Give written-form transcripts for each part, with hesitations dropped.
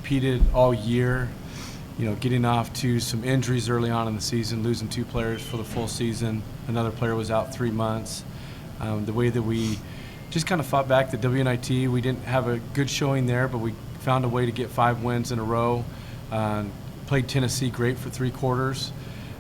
repeated all year. Getting off to some injuries early on in the season, losing 2 players for the full season. Another player was out 3 months. The way that we just kind of fought back the WNIT, we didn't have a good showing there, but we found a way to get 5 wins in a row. Played Tennessee great for 3 quarters.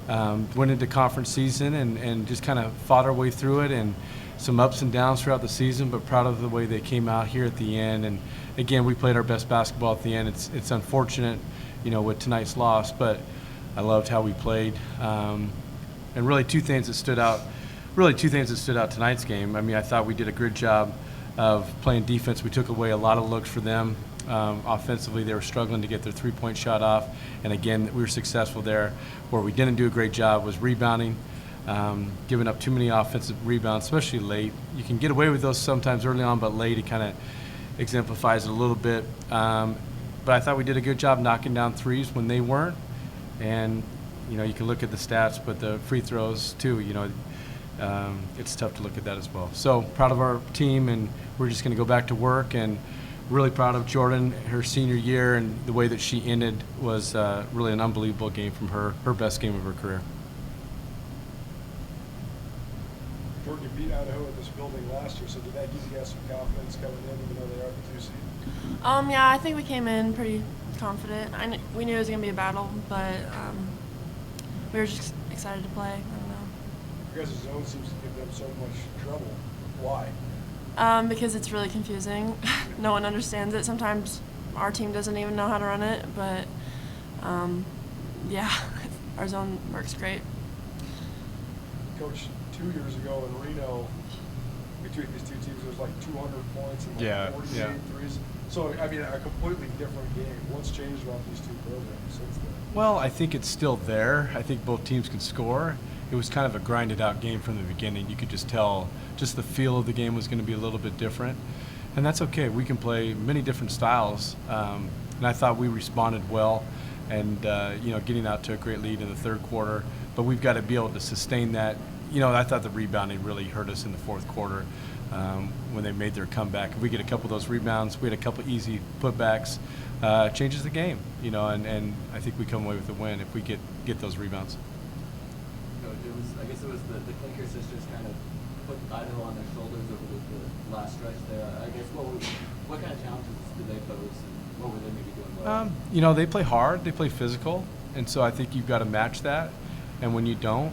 Went into conference season and just kind of fought our way through it, and some ups and downs throughout the season, but proud of the way they came out here at the end. And again, we played our best basketball at the end. It's unfortunate, with tonight's loss, but I loved how we played. And really two things that stood out tonight's game. I mean, I thought we did a good job of playing defense. We took away a lot of looks for them. Offensively, they were struggling to get their 3-point shot off, and again, we were successful there. Where we didn't do a great job was rebounding, giving up too many offensive rebounds, especially late. You can get away with those sometimes early on, but late it kind of exemplifies it a little bit. But I thought we did a good job knocking down threes when they weren't, and you can look at the stats, but the free throws too. It's tough to look at that as well. So proud of our team, and we're just going to go back to work, and really proud of Jordan, her senior year, and the way that she ended was really an unbelievable game from her best game of her career. Jordan, you beat Idaho at this building last year, so did that give you guys some confidence coming in, even though they are the 2 seed? Yeah, I think we came in pretty confident. We knew it was going to be a battle, but we were just excited to play. I don't know. Your guys' zone seems to give them so much trouble. Why? Because it's really confusing. No one understands it. Sometimes our team doesn't even know how to run it, but yeah, our zone works great. Coach, 2 years ago in Reno, between these 2 teams, there was like 200 points and like 48 threes. So, I mean, a completely different game. What's changed about these 2 programs since then? Well, I think it's still there. I think both teams can score. It was kind of a grinded out game from the beginning. You could just tell just the feel of the game was going to be a little bit different. And that's okay. We can play many different styles. And I thought we responded well and, getting out to a great lead in the 3rd quarter. But we've got to be able to sustain that. I thought the rebounding really hurt us in the 4th quarter when they made their comeback. If we get a couple of those rebounds, we had a couple easy putbacks, changes the game, and I think we come away with a win if we get those rebounds. I guess it was the Clinker sisters kind of put Idaho on their shoulders over the last stretch there. I guess what kind of challenges did they pose, and what were they maybe doing well? They play hard, they play physical, and so I think you've got to match that. And when you don't,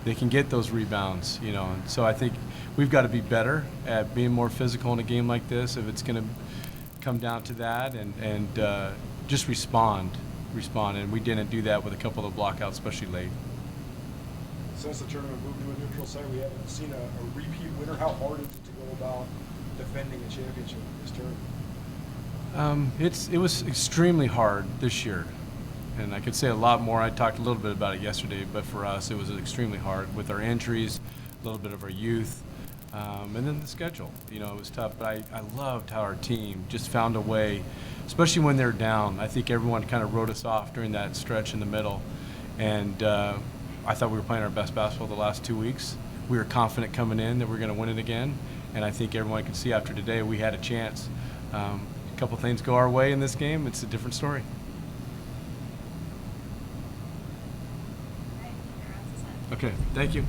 they can get those rebounds, And so I think we've got to be better at being more physical in a game like this if it's going to come down to that, and just respond. And we didn't do that with a couple of blockouts, especially late. Since the tournament moved to a neutral site, we haven't seen a repeat winner. How hard is it to go about defending a championship in this tournament? It was extremely hard this year, and I could say a lot more. I talked a little bit about it yesterday, but for us it was extremely hard with our injuries, a little bit of our youth, and then the schedule. It was tough, but I loved how our team just found a way, especially when they're down. I think everyone kind of wrote us off during that stretch in the middle, and I thought we were playing our best basketball the last 2 weeks. We were confident coming in that we were going to win it again, and I think everyone can see after today we had a chance. A couple things go our way in this game, it's a different story. Okay, thank you.